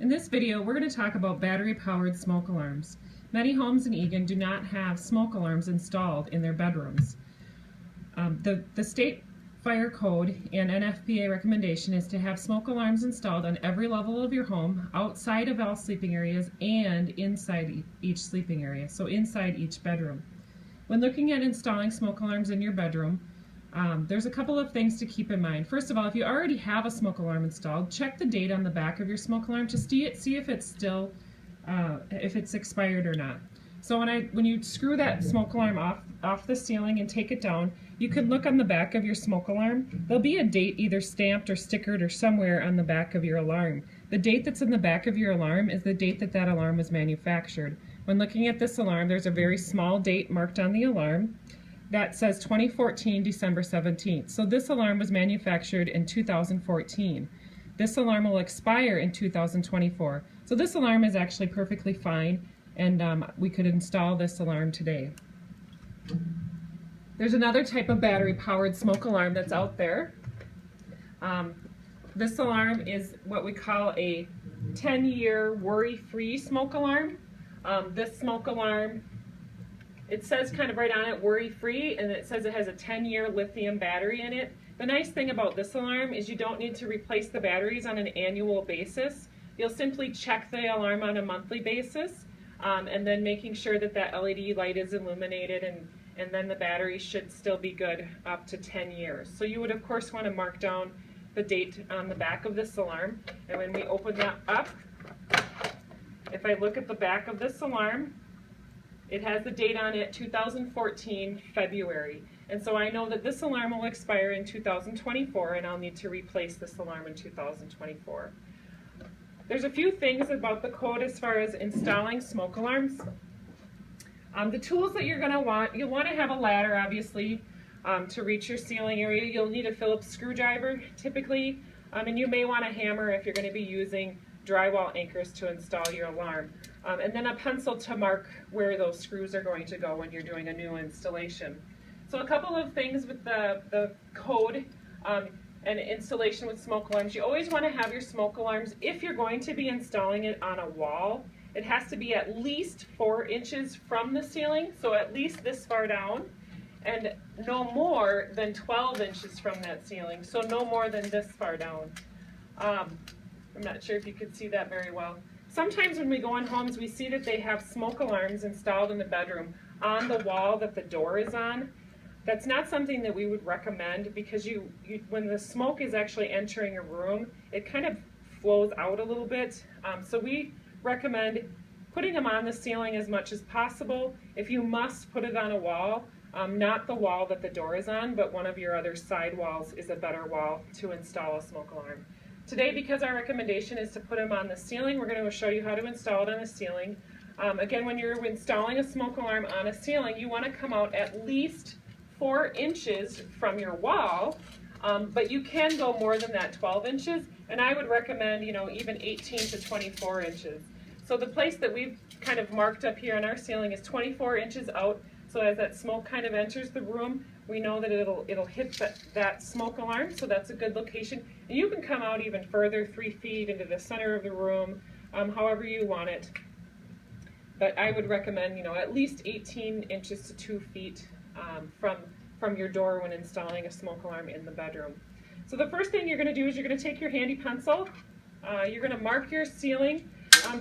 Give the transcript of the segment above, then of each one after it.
In this video, we're going to talk about battery-powered smoke alarms. Many homes in Eagan do not have smoke alarms installed in their bedrooms. The state fire code and NFPA recommendation is to have smoke alarms installed on every level of your home, outside of all sleeping areas and inside each sleeping area, so inside each bedroom. When looking at installing smoke alarms in your bedroom, there's a couple of things to keep in mind. First of all, if you already have a smoke alarm installed, check the date on the back of your smoke alarm to see if it's still, if it's expired or not. So when you screw that smoke alarm off the ceiling and take it down, you can look on the back of your smoke alarm. There'll be a date either stamped or stickered or somewhere on the back of your alarm. The date that's in the back of your alarm is the date that alarm was manufactured. When looking at this alarm, there's a very small date marked on the alarm that says 2014 December 17th. So this alarm was manufactured in 2014. This alarm will expire in 2024. So this alarm is actually perfectly fine, and we could install this alarm today. There's another type of battery-powered smoke alarm that's out there. This alarm is what we call a 10-year worry-free smoke alarm. This smoke alarm, it says kind of right on it, worry-free, and it says it has a 10-year lithium battery in it. The nice thing about this alarm is you don't need to replace the batteries on an annual basis. You'll simply check the alarm on a monthly basis, and then making sure that LED light is illuminated, and then the battery should still be good up to 10 years. So you would of course want to mark down the date on the back of this alarm, and when we open that up, if I look at the back of this alarm, it has the date on it 2014 February, and so I know that this alarm will expire in 2024 and I'll need to replace this alarm in 2024. There's a few things about the code as far as installing smoke alarms. The tools that you're going to want, you'll want to have a ladder obviously to reach your ceiling area. You'll need a Phillips screwdriver typically, and you may want a hammer if you're going to be using drywall anchors to install your alarm. And then a pencil to mark where those screws are going to go when you're doing a new installation. So a couple of things with the code and installation with smoke alarms. You always want to have your smoke alarms, if you're going to be installing it on a wall, it has to be at least 4 inches from the ceiling, so at least this far down, and no more than 12 inches from that ceiling, so no more than this far down. I'm not sure if you could see that very well. Sometimes when we go in homes, we see that they have smoke alarms installed in the bedroom on the wall that the door is on. That's not something that we would recommend, because when the smoke is actually entering a room, it kind of flows out a little bit. So we recommend putting them on the ceiling as much as possible. If you must, put it on a wall, not the wall that the door is on, but one of your other side walls is a better wall to install a smoke alarm. Today, because our recommendation is to put them on the ceiling, we're going to show you how to install it on the ceiling. Again, when you're installing a smoke alarm on a ceiling, you want to come out at least 4 inches from your wall, but you can go more than that, 12 inches, and I would recommend, even 18 to 24 inches. So the place that we've kind of marked up here on our ceiling is 24 inches out, so as that smoke kind of enters the room, we know that it'll hit that smoke alarm, so that's a good location. And you can come out even further, 3 feet into the center of the room, however you want it. But I would recommend, at least 18 inches to 2 feet from your door when installing a smoke alarm in the bedroom. So the first thing you're going to do is you're going to take your handy pencil. You're going to mark your ceiling,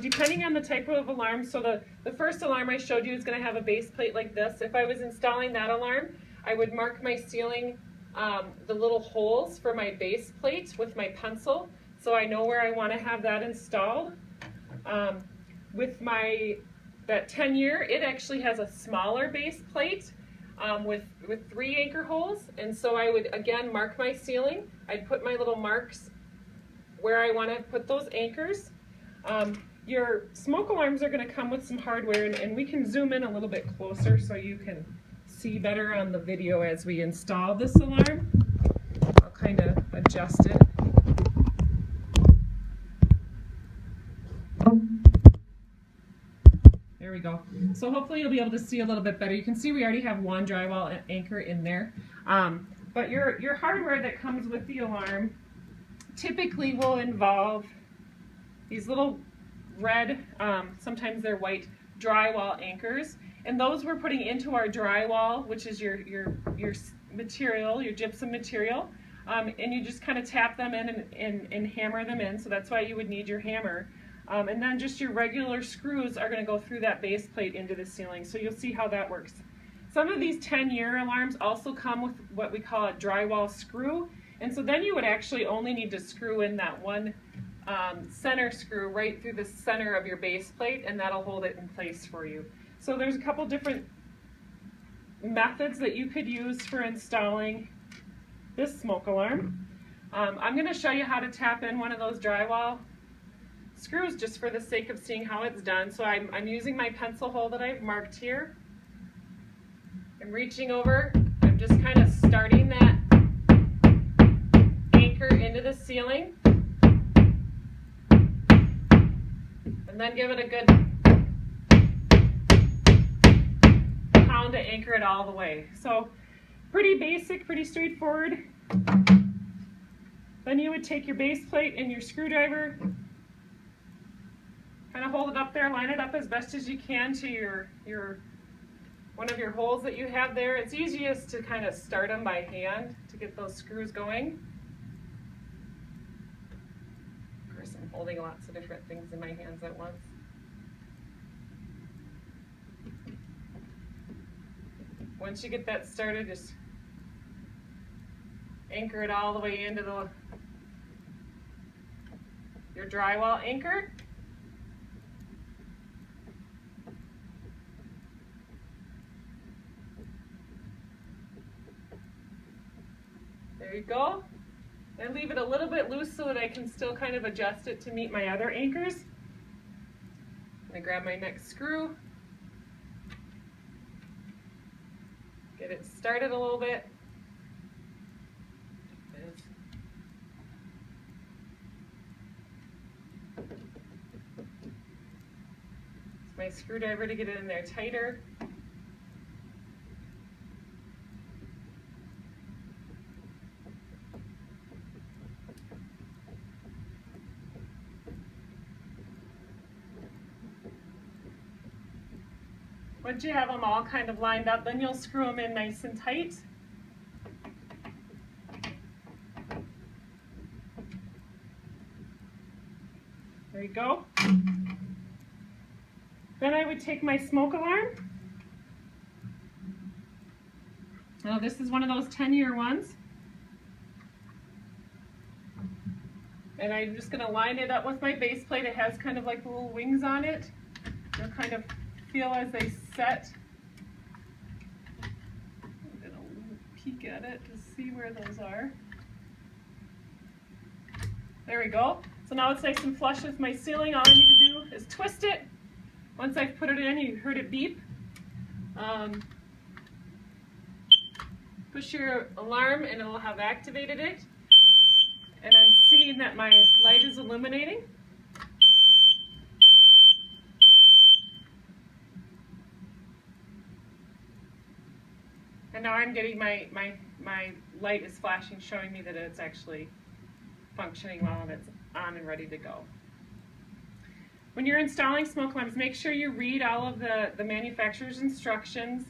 depending on the type of alarm. So the first alarm I showed you is going to have a base plate like this. If I was installing that alarm, I would mark my ceiling, the little holes for my base plate with my pencil, so I know where I want to have that installed. With that 10-year, it actually has a smaller base plate with 3 anchor holes, and so I would again mark my ceiling. I'd put my little marks where I want to put those anchors. Your smoke alarms are going to come with some hardware, and we can zoom in a little bit closer so you can see better on the video as we install this alarm. I'll kind of adjust it. There we go. So hopefully you'll be able to see a little bit better. You can see we already have 1 drywall anchor in there. But your hardware that comes with the alarm typically will involve these little red, sometimes they're white drywall anchors, and those we're putting into our drywall, which is your material, your gypsum material, and you just kind of tap them in and hammer them in, so that's why you would need your hammer. And then just your regular screws are going to go through that base plate into the ceiling, so you'll see how that works. Some of these 10-year alarms also come with what we call a drywall screw, and so then you would actually only need to screw in that one center screw right through the center of your base plate, and that'll hold it in place for you. So there's a couple different methods that you could use for installing this smoke alarm. I'm going to show you how to tap in one of those drywall screws just for the sake of seeing how it's done. So I'm using my pencil hole that I've marked here. I'm reaching over, I'm just kind of starting that anchor into the ceiling, and then give it a good pound to anchor it all the way. So pretty basic, pretty straightforward. Then you would take your base plate and your screwdriver, kind of hold it up there, line it up as best as you can to your one of your holes that you have there. It's easiest to kind of start them by hand to get those screws going. Of course, I'm holding lots of different things in my hands at once. Once you get that started, just anchor it all the way into your drywall anchor. There you go. And leave it a little bit loose so that I can still kind of adjust it to meet my other anchors. I'm going to grab my next screw, get it started a little bit. My screwdriver to get it in there tighter. Once you have them all kind of lined up, then you'll screw them in nice and tight. There you go. Then I would take my smoke alarm. Now this is one of those 10-year ones. And I'm just going to line it up with my base plate. It has kind of like little wings on it. You'll kind of feel as they set. I'm going to peek at it to see where those are. There we go. So now it's nice and flush with my ceiling. All I need to do is twist it. Once I've put it in, you heard it beep. Push your alarm and it will have activated it. And I'm seeing that my light is illuminating. And now I'm getting my light is flashing, showing me that it's actually functioning well and it's on and ready to go. When you're installing smoke alarms, make sure you read all of the manufacturer's instructions.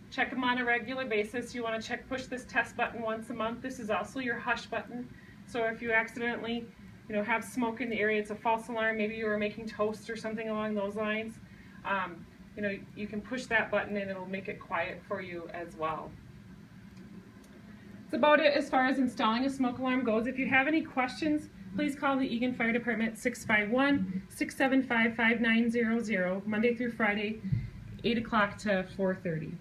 Check them on a regular basis. You want to push this test button once a month. This is also your hush button. So if you accidentally, have smoke in the area, it's a false alarm. Maybe you were making toast or something along those lines. You can push that button and it'll make it quiet for you as well. That's about it as far as installing a smoke alarm goes. If you have any questions, please call the Eagan Fire Department 651-675-5900, Monday through Friday, 8 o'clock to 4:30.